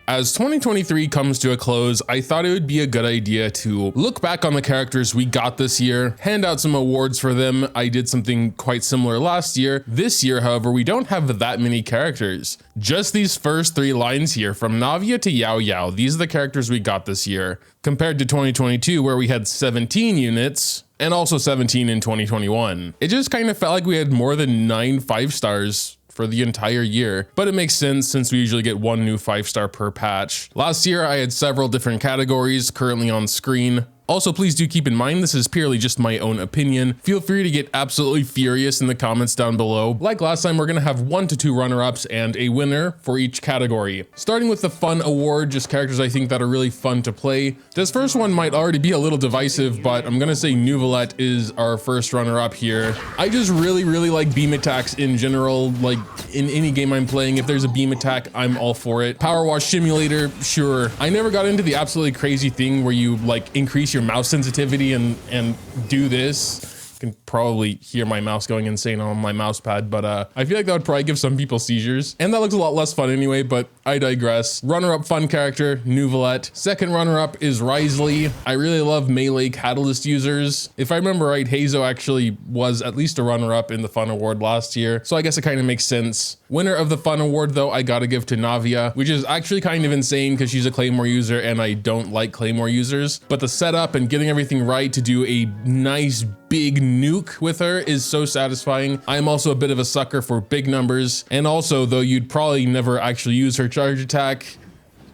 As 2023 comes to a close, I thought it would be a good idea to look back on the characters we got this year, hand out some awards for them. I did something quite similar last year. This year, however, we don't have that many characters. Just these first 3 lines here, from Navia to Yao Yao. These are the characters we got this year, compared to 2022, where we had 17 units, and also 17 in 2021. It just kind of felt like we had more than 9 5-stars for the entire year, but it makes sense since we usually get 1 new 5-star per patch. Last year, I had several different categories currently on screen. Also, please do keep in mind, this is purely just my own opinion. Feel free to get absolutely furious in the comments down below. Like last time, we're gonna have 1 to 2 runner-ups and a winner for each category. Starting with the fun award, just characters I think that are really fun to play. This first one might already be a little divisive, but I'm gonna say Neuvillette is our first runner-up here. I just really like beam attacks in general. Like in any game I'm playing, if there's a beam attack, I'm all for it. Power wash simulator, sure. I never got into the absolutely crazy thing where you like increase your mouse sensitivity and do this. You can probably hear my mouse going insane on my mouse pad, but I feel like that would probably give some people seizures, and that looks a lot less fun anyway, but I digress. Runner-up fun character, Neuvillette. Second runner-up is wriothesley. I really love melee catalyst users. If I remember right, Hazo actually was at least a runner-up in the fun award last year, so I guess it kind of makes sense. Winner of the fun award though, I gotta give to Navia, which is actually kind of insane because she's a Claymore user and I don't like Claymore users, but the setup and getting everything right to do a nice big nuke with her is so satisfying. I'm also a bit of a sucker for big numbers, and also, though you'd probably never actually use her charge attack,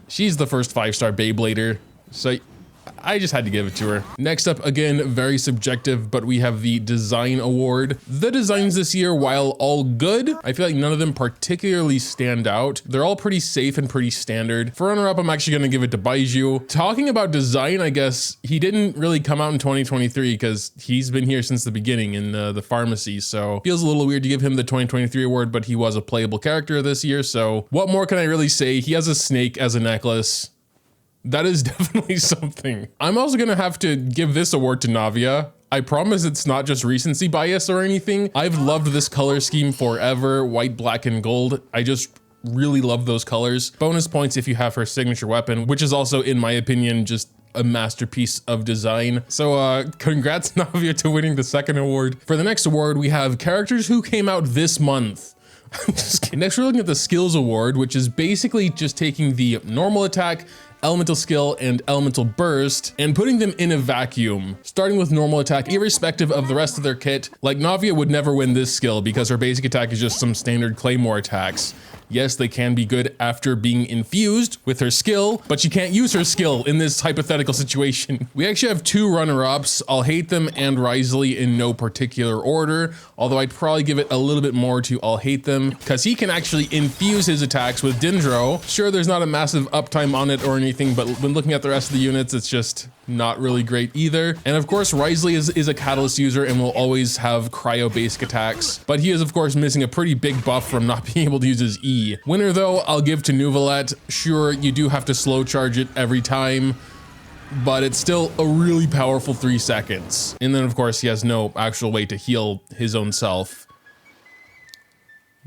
she's the first 5-star Beyblader, so I just had to give it to her. Next up, again, very subjective, but we have the design award. The designs this year, while all good, I feel like none of them particularly stand out. They're all pretty safe and pretty standard. For runner-up, I'm actually gonna give it to Baiju. Talking about design, I guess, he didn't really come out in 2023 because he's been here since the beginning in the pharmacy, so feels a little weird to give him the 2023 award, but he was a playable character this year, so what more can I really say? He has a snake as a necklace. That is definitely something. I'm also gonna have to give this award to Navia. I promise it's not just recency bias or anything. I've loved this color scheme forever, white, black, and gold. I just really love those colors. Bonus points if you have her signature weapon, which is also, in my opinion, just a masterpiece of design. So congrats Navia to winning the second award. For the next award, we have characters who came out this month. I'm just kidding. Next, we're looking at the skills award, which is basically just taking the normal attack, elemental skill, and elemental burst, and putting them in a vacuum. Starting with normal attack, irrespective of the rest of their kit. Like Navia would never win this skill because her basic attack is just some standard Claymore attacks. Yes, they can be good after being infused with her skill, but she can't use her skill in this hypothetical situation. We actually have 2 runner-ups. I'll hate them and wriothesley in no particular order, although I'd probably give it a little bit more to I'll hate them, because he can actually infuse his attacks with Dendro. Sure, there's not a massive uptime on it or anything, but when looking at the rest of the units, it's just not really great either. And of course, wriothesley is a catalyst user and will always have cryo basic attacks, but he is of course missing a pretty big buff from not being able to use his E. Winner though, I'll give to Neuvillette. Sure, you do have to slow charge it every time, but it's still a really powerful 3 seconds. And then of course, he has no actual way to heal his own self.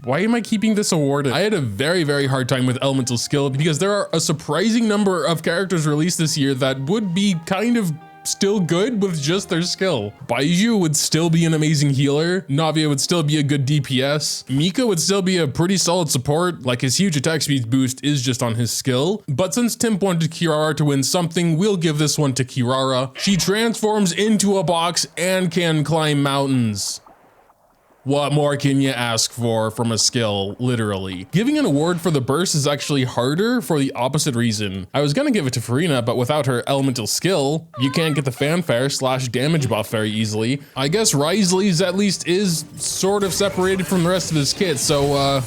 Why am I keeping this award? I had a very hard time with elemental skill because there are a surprising number of characters released this year that would be kind of still good with just their skill. Baiju would still be an amazing healer. Navia would still be a good DPS. Mika would still be a pretty solid support. Like his huge attack speed boost is just on his skill. But since Timp wanted Kirara to win something, we'll give this one to Kirara. She transforms into a box and can climb mountains. What more can you ask for from a skill, literally? Giving an award for the burst is actually harder for the opposite reason. I was gonna give it to Furina, but without her elemental skill, you can't get the fanfare / damage buff very easily. I guess wriothesley's at least is sort of separated from the rest of his kit, so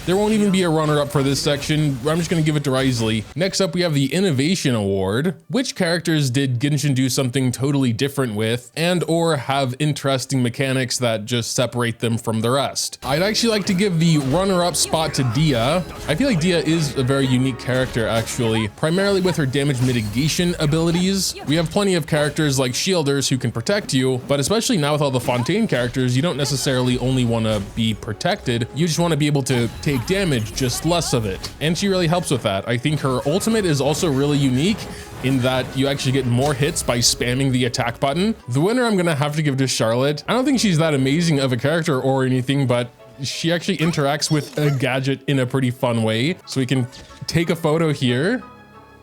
there won't even be a runner-up for this section. I'm just gonna give it to wriothesley. Next up, we have the Innovation Award. Which characters did Genshin do something totally different with, and or have interesting mechanics that just separate them from the rest? I'd actually like to give the runner-up spot to Dia. I feel like Dia is a very unique character, actually, primarily with her damage mitigation abilities. We have plenty of characters like shielders who can protect you, but especially now with all the Fontaine characters, you don't necessarily only want to be protected. You just want to be able to take take damage, just less of it. And she really helps with that. I think her ultimate is also really unique in that you actually get more hits by spamming the attack button. The winner I'm gonna have to give to Charlotte. I don't think she's that amazing of a character or anything, but she actually interacts with a gadget in a pretty fun way. So we can take a photo here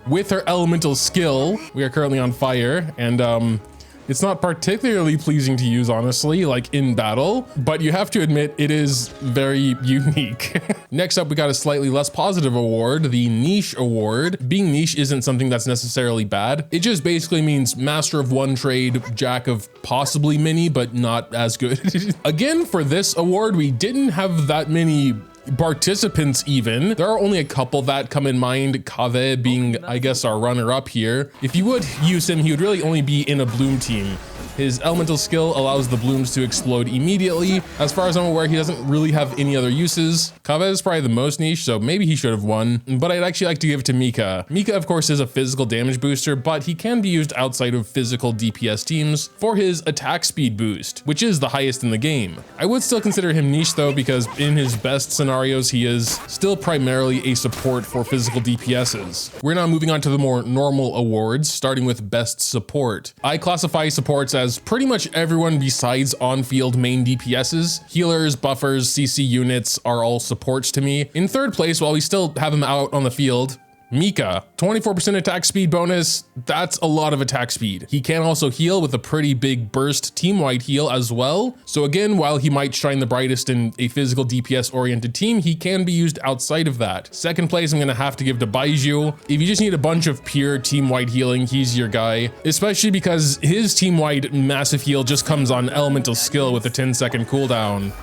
with her elemental skill. We are currently on fire, and it's not particularly pleasing to use, honestly, like in battle, but you have to admit it is very unique. Next up, we got a slightly less positive award, the niche award. Being niche isn't something that's necessarily bad. It just basically means master of one trade, jack of possibly many, but not as good. Again, for this award, we didn't have that many participants even. There are only a couple that come in mind, Kave being, I guess, our runner-up here. If you would use him, he would really only be in a bloom team. His elemental skill allows the blooms to explode immediately. As far as I'm aware, he doesn't really have any other uses. Kave is probably the most niche, so maybe he should have won, but I'd actually like to give it to Mika. Mika, of course, is a physical damage booster, but he can be used outside of physical DPS teams for his attack speed boost, which is the highest in the game. I would still consider him niche though, because in his best scenarios, he is still primarily a support for physical DPSs. We're now moving on to the more normal awards, starting with best support. I classify supports as pretty much everyone besides on-field main DPSs. Healers, buffers, CC units are all supports to me. In third place, while we still have him out on the field, Mika, 24% attack speed bonus, that's a lot of attack speed. He can also heal with a pretty big burst team-wide heal as well. So again, while he might shine the brightest in a physical DPS-oriented team, he can be used outside of that. Second place, I'm gonna have to give to Baiju. If you just need a bunch of pure team-wide healing, he's your guy, especially because his team-wide massive heal just comes on elemental skill with a 10-second cooldown.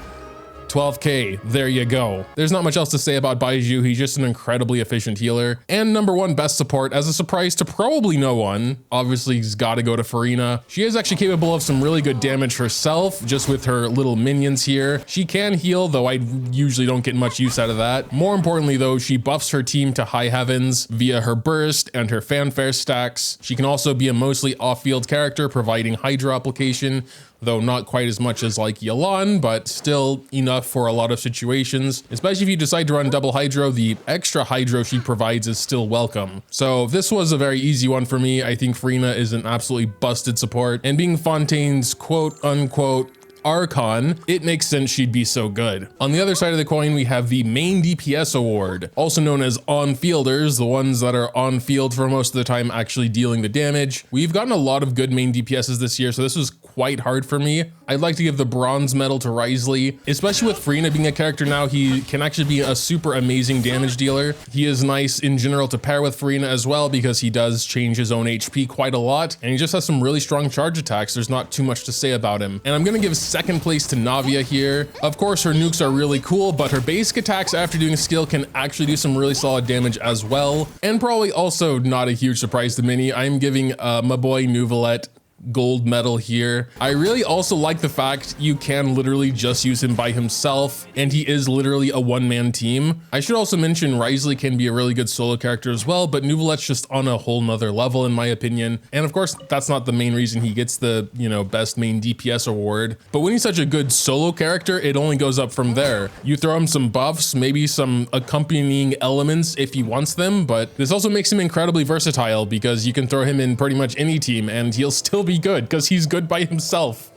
12k, there you go. There's not much else to say about Baiju, he's just an incredibly efficient healer. And number one best support, as a surprise to probably no one, obviously he's gotta go to Furina. She is actually capable of some really good damage herself, just with her little minions here. She can heal, though I usually don't get much use out of that. More importantly though, she buffs her team to high heavens via her burst and her fanfare stacks. She can also be a mostly off-field character, providing Hydra application, though not quite as much as like Yelan, but still enough for a lot of situations. Especially if you decide to run double Hydro, the extra Hydro she provides is still welcome. So this was a very easy one for me. I think Furina is an absolutely busted support, and being Fontaine's quote unquote Archon, it makes sense she'd be so good. On the other side of the coin, we have the main DPS award, also known as on-fielders, the ones that are on field for most of the time actually dealing the damage. We've gotten a lot of good main DPSs this year, so this was quite hard for me. I'd like to give the bronze medal to Wriothesley, especially with Furina being a character now, he can actually be a super amazing damage dealer. He is nice in general to pair with Furina as well, because he does change his own HP quite a lot, and he just has some really strong charge attacks. There's not too much to say about him. And I'm gonna give second place to Navia here. Of course, her nukes are really cool, but her basic attacks after doing a skill can actually do some really solid damage as well. And probably also not a huge surprise to many, I'm giving my boy Neuvillette gold medal here. I really also like the fact you can literally just use him by himself, and he is literally a one-man team. I should also mention Wriothesley can be a really good solo character as well, but Neuvillette's just on a whole nother level in my opinion. And of course, that's not the main reason he gets the, you know, best main DPS award. But when he's such a good solo character, it only goes up from there. You throw him some buffs, maybe some accompanying elements if he wants them, but this also makes him incredibly versatile because you can throw him in pretty much any team and he'll still be good because he's good by himself.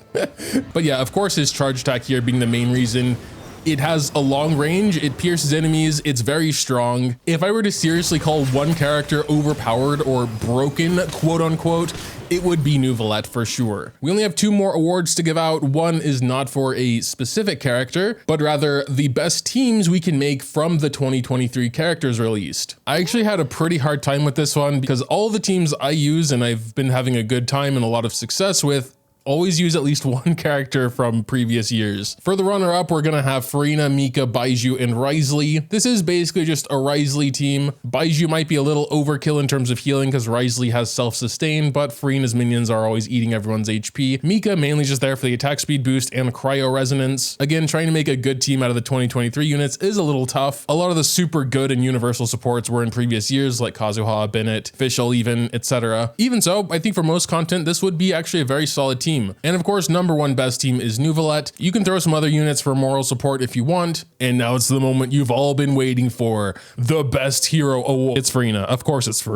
But yeah, of course his charge attack here being the main reason. It has a long range, it pierces enemies, it's very strong. If I were to seriously call one character overpowered or broken, quote unquote, it would be Neuvillette for sure. We only have two more awards to give out. One is not for a specific character, but rather the best teams we can make from the 2023 characters released. I actually had a pretty hard time with this one because all the teams I use and I've been having a good time and a lot of success with always use at least one character from previous years. For the runner-up, we're gonna have Furina, Mika, Baiju, and Wriothesley. This is basically just a Wriothesley team. Baiju might be a little overkill in terms of healing because Wriothesley has self-sustain, but Furina's minions are always eating everyone's HP. Mika mainly just there for the attack speed boost and cryo resonance. Again, trying to make a good team out of the 2023 units is a little tough. A lot of the super good and universal supports were in previous years, like Kazuha, Bennett, Fischl even, etc. Even so, I think for most content, this would be actually a very solid team. team. And of course, #1 best team is Neuvillette. You can throw some other units for moral support if you want. And now it's the moment you've all been waiting for. The best hero award. It's Furina. Of course it's Furina.